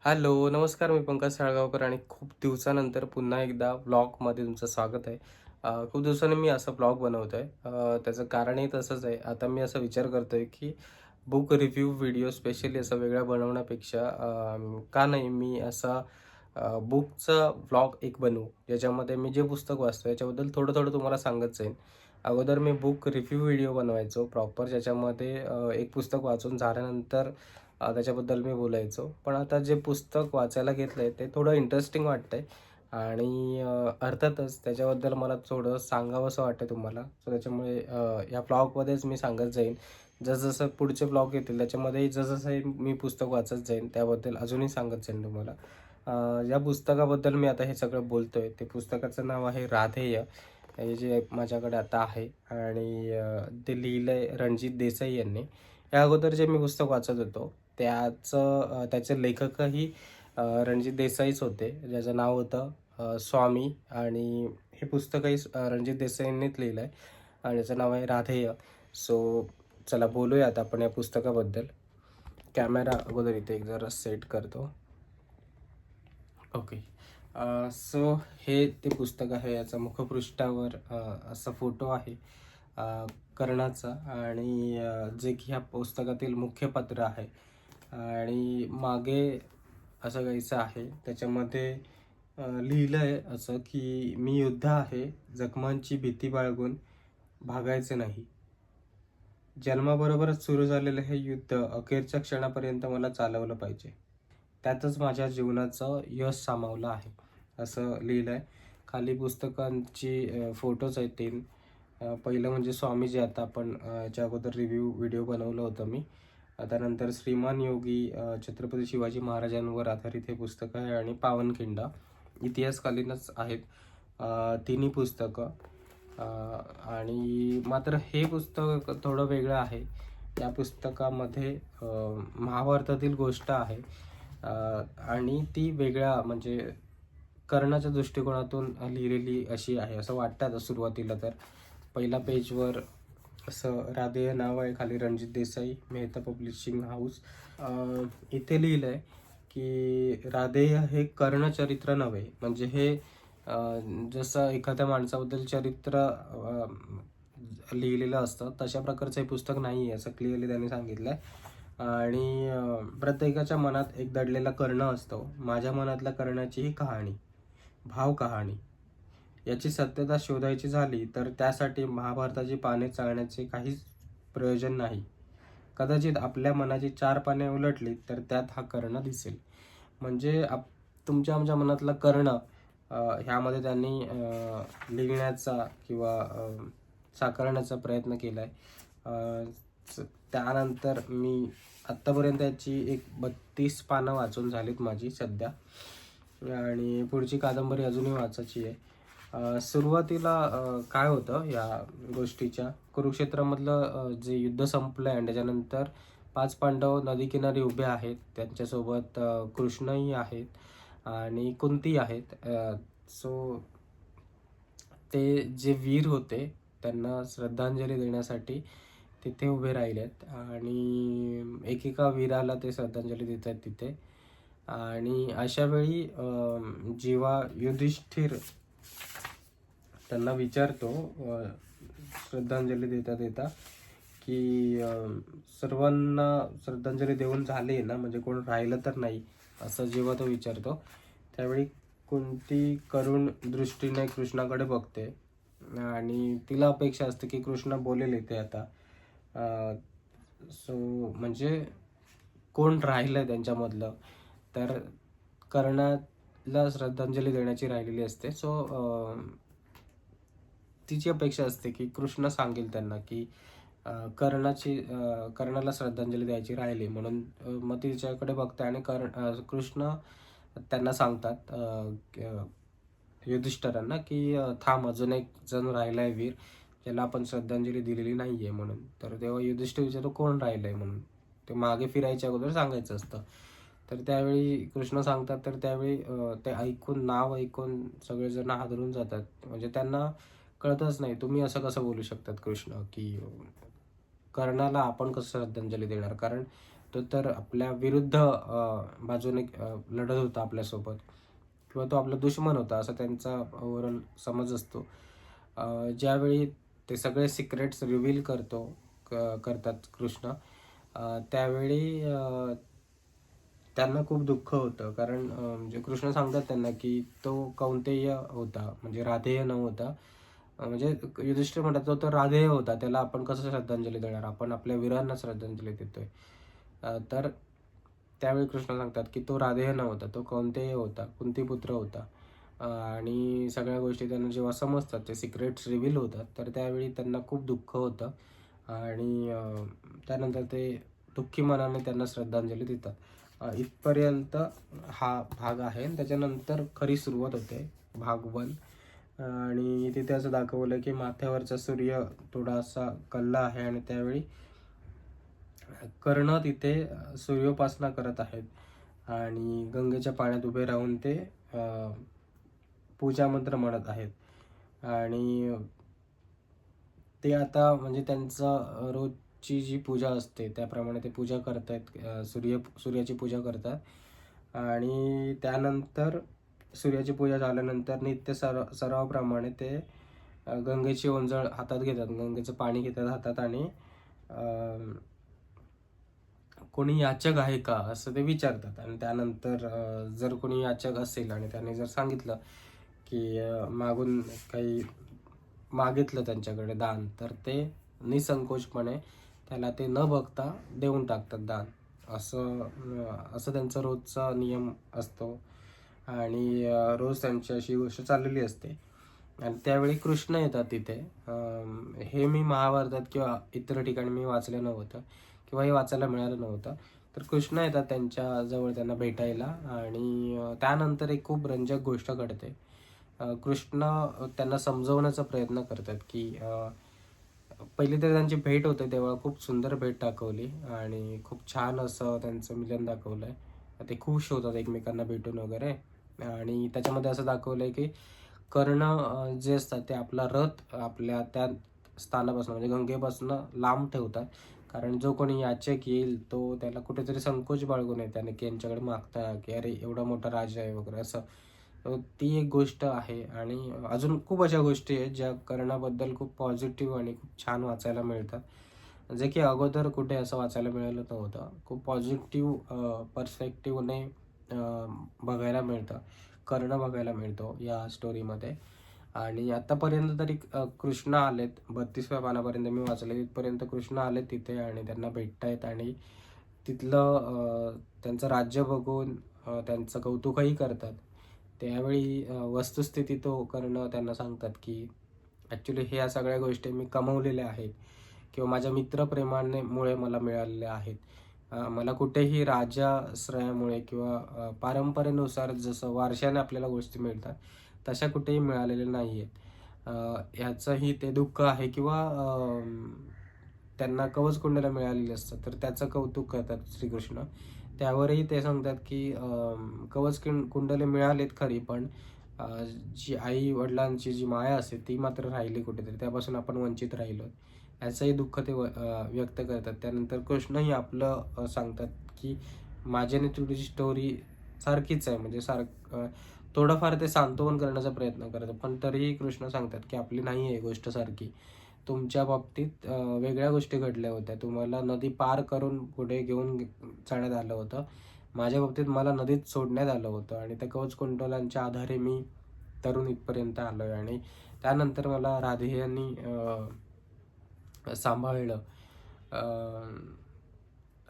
Hello, नमस्कार. मी पंकज साळगावकर आणि खूप दिवसानंतर पुन्हा एकदा व्लॉगमध्ये तुमचं स्वागत आहे. खूप दिवसांनी मी असा व्लॉग बनवतोय. त्याचं कारणही तसंच आहे. आता मी असा विचार करतोय, की बुक रिव्ह्यू व्हिडिओ स्पेशली असा वेगळा बनवण्यापेक्षा का नाही मी असा बुकचा व्लॉग एक बनवू, ज्याच्यामध्ये मी जे पुस्तक वाचतो याच्याबद्दल थोडं-थोडं तुम्हाला सांगत जाईन. अगोदर मी बुक रिव्ह्यू व्हिडिओ बनवायचो प्रॉपर, ज्याच्यामध्ये एक पुस्तक वाचून झाल्यानंतर त्याच्याबद्दल मी बोलायचो. पण आता जे पुस्तक वाचायला घेतलंय ते थोडं इंटरेस्टिंग वाटतंय आणि अर्थातच त्याच्याबद्दल मला थोडं सांगावंसं वाटतं तुम्हाला. सो त्याच्यामुळे या ब्लॉगमध्येच मी सांगत जाईन. जसं पुढचे ब्लॉग येतील त्याच्यामध्ये जसं हे मी पुस्तक वाचत जाईन त्याबद्दल अजूनही सांगत जाईन तुम्हाला. ज्या पुस्तकाबद्दल मी आता हे सगळं बोलतोय ते पुस्तकाचं नाव आहे राधेय. हे जे माझ्याकडे आता आहे आणि ते लिहिलंय रणजित देसाई यांनी. या अगोदर जे मी पुस्तक वाचत होतो त्याचे लेखकही रणजित देसाईच होते, ज्याचं नाव होतं स्वामी आणि हे पुस्तकही रणजित देसाईंनीच लिहिलं आहे आणि त्याचं नाव आहे राधेय. सो चला बोलूया आता आपण या पुस्तकाबद्दल. कॅमेरा अगोदर इथे एक जरा सेट करतो. ओके. सो हे ते पुस्तक आहे. याचा मुखपृष्ठावर असा फोटो आहे कर्णाचा आणि जे की ह्या पुस्तकातील मुख्य पात्र आहे आणि मागे असं काहीसं आहे. त्याच्यामध्ये लिहिलं आहे असं की मी योद्धा आहे, जखमांची भीती बाळगून भागायचे नाही. जन्माबरोबरच सुरू झालेलं हे युद्ध अखेरच्या क्षणापर्यंत मला चालवलं पाहिजे. त्यातच माझ्या जीवनाचं यश सामावलं आहे, असं लिहिलं आहे. खाली पुस्तकांची फोटोज आहेत 3. पहिलं म्हणजे स्वामीजी, आता आपण याच्या अगोदर रिव्ह्यू व्हिडिओ बनवलं होतं मी. त्यानंतर श्रीमान योगी, छत्रपती शिवाजी महाराजांवर आधारित हे पुस्तक आहे आणि पावनखिंड इतिहासकालीनच आहेत तिन्ही पुस्तकं. आणि मात्र हे पुस्तक थोडं वेगळं आहे. या पुस्तकामध्ये महाभारतातील गोष्ट आहे आणि ती वेगळ्या म्हणजे कर्णाच्या दृष्टिकोनातून लिहिलेली अशी आहे असं वाटतं आता सुरुवातीला तर. पहिल्या पेजवर असं राधेय नाव आहे, खाली रणजित देसाई, मेहता पब्लिशिंग हाऊस. इथे लिहिलं आहे की राधेय हे कर्णचरित्र नव्हे. म्हणजे हे जसं एखाद्या माणसाबद्दल चरित्र लिहिलेलं असतं तशा प्रकारचं हे पुस्तक नाही आहे, असं क्लिअरली त्यांनी सांगितलं आहे. आणि प्रत्येकाच्या मनात एक दडलेला कर्ण असतो. माझ्या मनातल्या कर्णाची ही कहाणी, भाव कहाणी. याची सत्यता शोधायची झाली तर त्यासाठी महाभारताची पाने चाळण्याचे काहीच प्रयोजन नाही. कदाचित आपल्या मनाची 4 पाने उलटली तर त्यात हा कर्ण दिसेल. म्हणजे तुमच्या आमच्या मनातला कर्ण ह्यामध्ये त्यांनी लिहिण्याचा किंवा साकारण्याचा प्रयत्न केला आहे. त्यानंतर मी आत्तापर्यंत याची एक 32 पानं वाचून झालीत माझी सध्या आणि पुढची कादंबरी अजूनही वाचायची आहे. सुरुवातीला काय होतं या गोष्टीच्या, कुरुक्षेत्रामधलं जे युद्ध संपलं आहे आणि त्याच्यानंतर 5 पांडव नदीकिनारी उभे आहेत. त्यांच्यासोबत कृष्णही आहेत आणि कुंती आहेत. सो ते जे वीर होते त्यांना श्रद्धांजली देण्यासाठी तिथे उभे राहिलेत आणि एकेका वीराला ते श्रद्धांजली देत आहेत तिथे. आणि अशा वेळी जेव्हा युधिष्ठिर त्यांना विचारतो श्रद्धांजली देता देता की सर्वांना श्रद्धांजली देऊन झाली ना, म्हणजे कोण राहिलं तर नाही, असं जेव्हा तो विचारतो त्यावेळी कुंती करुण दृष्टीने कृष्णाकडे बघते आणि तिला अपेक्षा असते की कृष्ण बोलेल इथे आता. सो म्हणजे कोण राहिलंय त्यांच्यामधलं, तर कर्णाला श्रद्धांजली देण्याची राहिलेली असते. सो तिची अपेक्षा असते की कृष्ण सांगेल त्यांना की कर्णाला श्रद्धांजली द्यायची राहिली म्हणून. मग ती तिच्याकडे बघते आणि कृष्ण त्यांना सांगतात युधिष्ठिरांना की थांब, अजून एक जण राहिलाय वीर ज्याला आपण श्रद्धांजली दिलेली नाहीये म्हणून. तर तेव्हा युधिष्ठिर विचारतो कोण राहिलंय म्हणून. ते मागे फिरायच्या अगोदर सांगायचं असतं. तर त्यावेळी कृष्ण सांगतात. तर त्यावेळी ते ऐकून, नाव ऐकून सगळेजण हादरून जातात. म्हणजे त्यांना कळतच नाही, तुम्ही असं कसं बोलू शकतात कृष्ण, की कर्णाला आपण कसं श्रद्धांजली देणार. कारण तो तर आपल्या विरुद्ध बाजूने लढत होता आपल्यासोबत, किंवा तो आपला दुश्मन होता असं त्यांचा ओव्हरऑल समज असतो. ज्यावेळी ते सगळे सिक्रेट्स रिव्हील करतात कृष्ण, त्यावेळी त्यांना खूप दुःख होतं. कारण म्हणजे कृष्ण सांगतात त्यांना की तो कौंतेय होता, म्हणजे राधेय न होता. म्हणजे युधिष्ठिर म्हणतात तो तर राधेय होता, त्याला आपण कसं श्रद्धांजली देणार, आपण आपल्या वीरांना श्रद्धांजली देतोय. तर त्यावेळी कृष्ण सांगतात की तो राधेय न होता, तो कौंतेय होता, कुंतीपुत्र होता. आणि सगळ्या गोष्टी त्यांना जेव्हा समजतात, ते सिक्रेट्स रिव्हील होतात, तर त्यावेळी त्यांना खूप दुःख होतं. आणि त्यानंतर ते दुःखी मनाने त्यांना श्रद्धांजली देतात. इथपर्यंत हा भाग आहे. आणि त्याच्यानंतर खरी सुरुवात होते, भाग 1. आणि तिथे असं दाखवलं की माथ्यावरचा सूर्य थोडासा कल्ला आहे आणि त्यावेळी कर्ण तिथे सूर्योपासना करत आहेत आणि गंगेच्या पाण्यात उभे राहून ते पूजा मंत्र म्हणत आहेत. आणि ते आता म्हणजे त्यांचं रोजची जी पूजा असते त्याप्रमाणे ते पूजा करतायत, सूर्याची पूजा करतात. आणि त्यानंतर सूर्याची पूजा झाल्यानंतर नित्य सरावाप्रमाणे ते गंगेची ओंजळ हातात घेतात, गंगेचं पाणी घेतात हातात. आणि कोणी याचक आहे का असं ते विचारतात. आणि त्यानंतर जर कोणी याचक असेल आणि त्याने जर सांगितलं की मागून काही मागितलं त्यांच्याकडे दान, तर ते निसंकोचपणे त्याला ते न बघता देऊन टाकतात दान. असं त्यांचा रोजचा नियम असतो. आणि रोज त्यांची अशी गोष्ट चाललेली असते. आणि त्यावेळी कृष्ण येतात तिथे. हे मी महाभारतात किंवा इतर ठिकाणी मी वाचलं नव्हतं किंवा हे वाचायला मिळालं नव्हतं. तर कृष्ण येतात त्यांच्या जवळ त्यांना भेटायला. आणि त्यानंतर एक खूप रंजक गोष्ट घडते. कृष्ण त्यांना समजवण्याचा प्रयत्न करतात की पहिली तर त्यांची भेट होते तेव्हा खूप सुंदर भेट दाखवली आणि खूप छान असं त्यांचं मिलन दाखवलंय. ते खुश होतात एकमेकांना भेटून वगैरे. आणि त्याच्यामध्ये असं दाखवलंय की कर्ण जे असतात ते आपला रथ आपल्या त्या स्थानापासून म्हणजे गंगेपासून लांब ठेवतात. कारण जो कोणी याचक येईल तो त्याला कुठेतरी संकोच बाळगून येते आणि की यांच्याकडे मागता की अरे एवढा मोठा राजा आहे वगैरे असं. ती एक गोष्ट आहे. आणि अजून खूप अशा गोष्टी आहेत ज्या कर्णाबद्दल खूप पॉझिटिव्ह आणि खूप छान वाचायला मिळतात, जे की अगोदर कुठे असं वाचायला मिळालं नव्हतं. खूप पॉझिटिव्ह पर्स्पेक्टिव्हने बघायला मिळतं, कर्ण बघायला मिळतो या स्टोरीमध्ये. आणि आतापर्यंत तरी कृष्ण आलेत 32व्या पानापर्यंत मी वाचले, तिथपर्यंत कृष्ण आलेत तिथे आणि त्यांना भेटतायत. आणि तिथलं त्यांचं राज्य बघून त्यांचं कौतुकही करतात. त्यावेळी वस्तुस्थिती तो कर्ण त्यांना सांगतात की ॲक्च्युली ह्या सगळ्या गोष्टी मी कमवलेल्या आहेत किंवा माझ्या मित्रप्रेमामुळे मला मिळालेल्या आहेत. मला कुठेही राजाश्रयामुळे किंवा परंपरेनुसार जसं वारशाने आपल्याला गोष्टी मिळतात तशा कुठेही मिळालेल्या नाही आहेत. ह्याचंही ते दुःख आहे. किंवा त्यांना कवचकुंडलं मिळालेली असतात तर त्याचं कौतुक करतात श्रीकृष्ण. त्यावरही ते सांगतात की कुंडले मिळालेत खरी, पण जी आई वडिलांची जी माया असते ती मात्र राहिली कुठेतरी, त्यापासून आपण वंचित राहिलो. याचंही दुःख ते व्यक्त करतात. त्यानंतर कृष्णही आपलं सांगतात की माझी आणि तुझी स्टोरी सारखीच आहे, म्हणजे थोडंफार ते सांत्वन करण्याचा प्रयत्न करतात, पण तरीही कृष्ण सांगतात की आपली नाही आहे गोष्ट सारखी. तुमच्या बाबतीत वेगळ्या गोष्टी घडल्या होत्या, तुम्हाला नदी पार करून पुढे घेऊन जाण्यात आलं होतं. माझ्या बाबतीत मला नदीत सोडण्यात आलं होतं आणि त्या कवचकुंडलांच्या आधारे मी तरुण इथपर्यंत आलोय. आणि त्यानंतर मला राधे यांनी सांभाळलं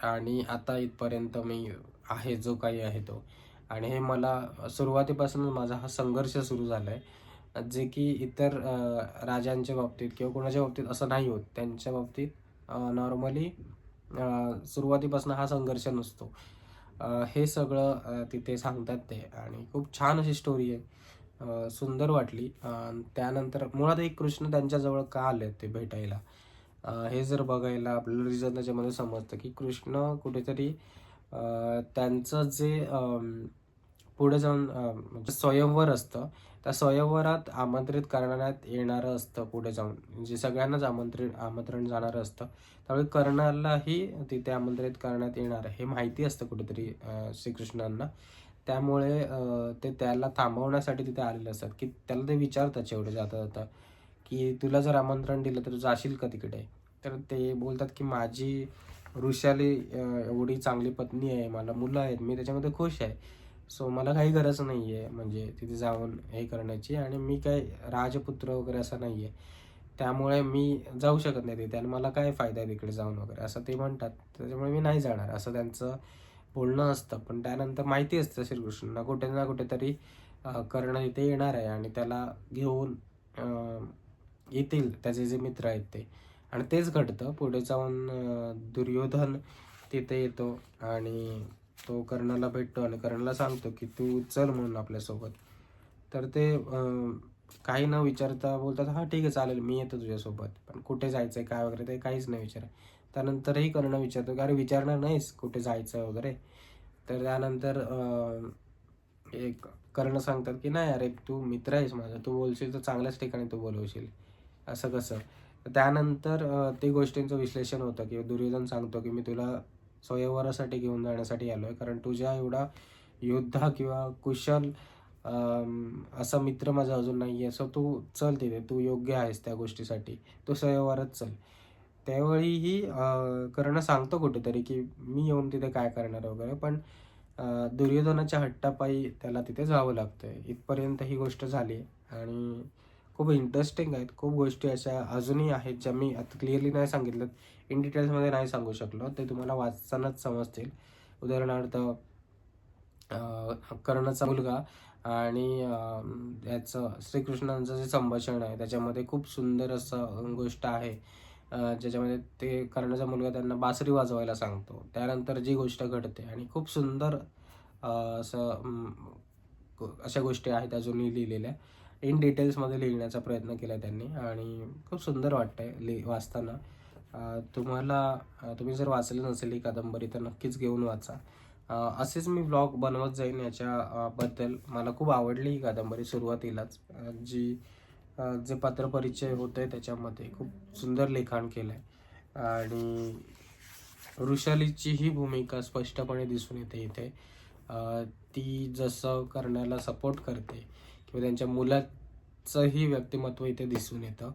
आणि आता इथपर्यंत मी आहे जो काही आहे तो. आणि हे मला सुरुवातीपासूनच माझा हा संघर्ष सुरू झाला आहे, जे की इतर राजांच्या बाबतीत किंवा कोणाच्या बाबतीत असं नाही होत. त्यांच्या बाबतीत नॉर्मली सुरुवातीपासून हा संघर्ष नसतो. हे सगळं तिथे सांगतात ते. आणि खूप छान अशी स्टोरी आहे, सुंदर वाटली. त्यानंतर मुळात एक कृष्ण त्यांच्याजवळ का आले ते भेटायला, हे जर बघायला आपल्याला रिझन त्याच्यामध्ये समजतं की कृष्ण कुठेतरी त्यांचं जे पुढे जाऊन म्हणजे स्वयंवर असतं, त्या स्वयंवरात आमंत्रित करण्यात येणारं असतं पुढे जाऊन, म्हणजे सगळ्यांनाच आमंत्रण जाणारं असतं. त्यावेळी कर्णालाही तिथे आमंत्रित करण्यात येणार आहे हे माहिती असतं कुठेतरी श्रीकृष्णांना. त्यामुळे ते त्याला थांबवण्यासाठी तिथे आलेले असतात, की त्याला ते विचारतात शेवटी जाता जाता, की तुला जर आमंत्रण दिलं तर तू जाशील का तिकडे? तर ते बोलतात, की माझी वृषाली एवढी चांगली पत्नी आहे, मला मुलं आहेत, मी त्याच्यामध्ये खुश आहे. सो मला काही गरज नाही आहे म्हणजे तिथे जाऊन हे करण्याची, आणि मी काय राजपुत्र वगैरे असं नाही आहे. त्यामुळे मी जाऊ शकत नाही तिथे, आणि मला काय फायदा आहे तिकडे जाऊन वगैरे, असं ते म्हणतात. त्याच्यामुळे मी नाही जाणार असं त्यांचं बोलणं असतं. पण त्यानंतर माहिती असतं श्रीकृष्णांना कुठे ना कुठेतरी कर्ण इथे येणार आहे आणि त्याला घेऊन येतील त्याचे जे मित्र आहेत ते. आणि तेच घडतं. पुढे जाऊन दुर्योधन तिथे येतो आणि तो कर्णाला भेटतो आणि कर्णाला सांगतो, की "तू चल म्हणून आपल्यासोबत." तर ते काही न विचारता बोलतात, "हां, ठीक आहे, चालेल, मी येतो तुझ्यासोबत." पण कुठे जायचंय, काय वगैरे ते काहीच नाही विचारत. त्यानंतरही कर्ण विचारतो, की "अरे, विचारणार नाहीस कुठे जायचं वगैरे?" तर त्यानंतर एक कर्ण सांगतात, की "नाही अरे, तू मित्र आहेस माझा. तू बोलशील तर चांगल्याच ठिकाणी तू बोलवशील. असं कसं?" तर त्यानंतर ते गोष्टींचं विश्लेषण होतं, की दुर्योधन सांगतो, की "मी तुला स्वयंवरासाठी घेऊन जाण्यासाठी आलोय. कारण तुझ्या एवढा योद्धा किंवा कुशल असा मित्र माझा अजून नाही आहे. सो तू चल तिथे. तू योग्य आहेस त्या गोष्टीसाठी. तू स्वयंवरात चल." त्यावेळीही कर्ण सांगतो कुठेतरी, की "मी येऊन तिथे काय करणार वगैरे." पण दुर्योधनाच्या हट्टापायी त्याला तिथे जावं लागतंय. इथपर्यंत ही गोष्ट झाली आणि खूप इंटरेस्टिंग आहेत. खूप गोष्टी अशा अजूनही आहेत, ज्या मी आता क्लिअरली नाही सांगितल्यात. इन डिटेल्समध्ये नाही सांगू शकलो. ते तुम्हाला वाचतानाच समजतील. उदाहरणार्थ कर्णाचा मुलगा आणि याचं श्रीकृष्णांचं जे संभाषण आहे, त्याच्यामध्ये खूप सुंदर असं गोष्ट आहे. ज्याच्यामध्ये ते कर्णाचा मुलगा त्यांना बासरी वाजवायला सांगतो. त्यानंतर जी गोष्ट घडते आणि खूप सुंदर असं अशा गोष्टी आहेत अजूनही लिहिलेल्या. इन डिटेल्समध्ये लिहिण्याचा प्रयत्न केला त्यांनी आणि खूप सुंदर वाटतंय वाचताना. तुम्ही जर वाचलं नसेल ही कादंबरी तर नक्कीच घेऊन वाचा. असेच मी ब्लॉग बनवत जाईन याच्या बद्दल. मला खूप आवडली ही कादंबरी सुरुवातीलाच. जे पात्रपरिचय होते त्याच्यामध्ये खूप सुंदर लिखाण केलंय आणि वृषालीची ही भूमिका स्पष्टपणे दिसून येते इथे. ती जसं कर्णाला सपोर्ट करते किंवा त्यांच्या मुलाचंही व्यक्तिमत्व इथे दिसून येतं.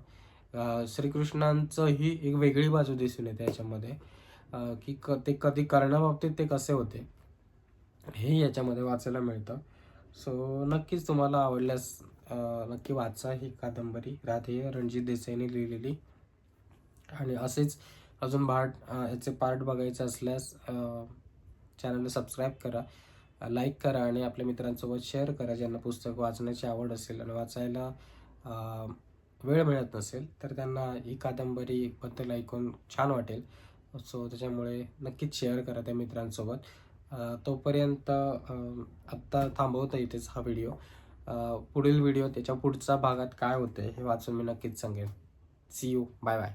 श्रीकृष्णांचंही एक वेगळी बाजू दिसून येते याच्यामध्ये, की ते कधी कर्णाबाबतीत ते कसे होते हे याच्यामध्ये वाचायला मिळतं. सो नक्कीच तुम्हाला आवडल्यास नक्की वाचा ही कादंबरी, राधेय रणजित देसाईंनी लिहिलेली. आणि असेच अजून याचे पार्ट बघायचे असल्यास चॅनलला सबस्क्राईब करा, लाईक करा आणि आपल्या मित्रांसोबत शेअर करा, ज्यांना पुस्तक वाचण्याची आवड असेल आणि वाचायला वेळ मिळत नसेल तर त्यांना ही कादंबरीबद्दल ऐकून छान वाटेल. सो त्याच्यामुळे नक्कीच शेअर करा त्या मित्रांसोबत. तोपर्यंत आत्ता थांबवतो इथेच हा व्हिडिओ. पुढील व्हिडिओ त्याच्या पुढचा भागात काय होते हे वाचून मी नक्कीच सांगेन. See you. Bye bye.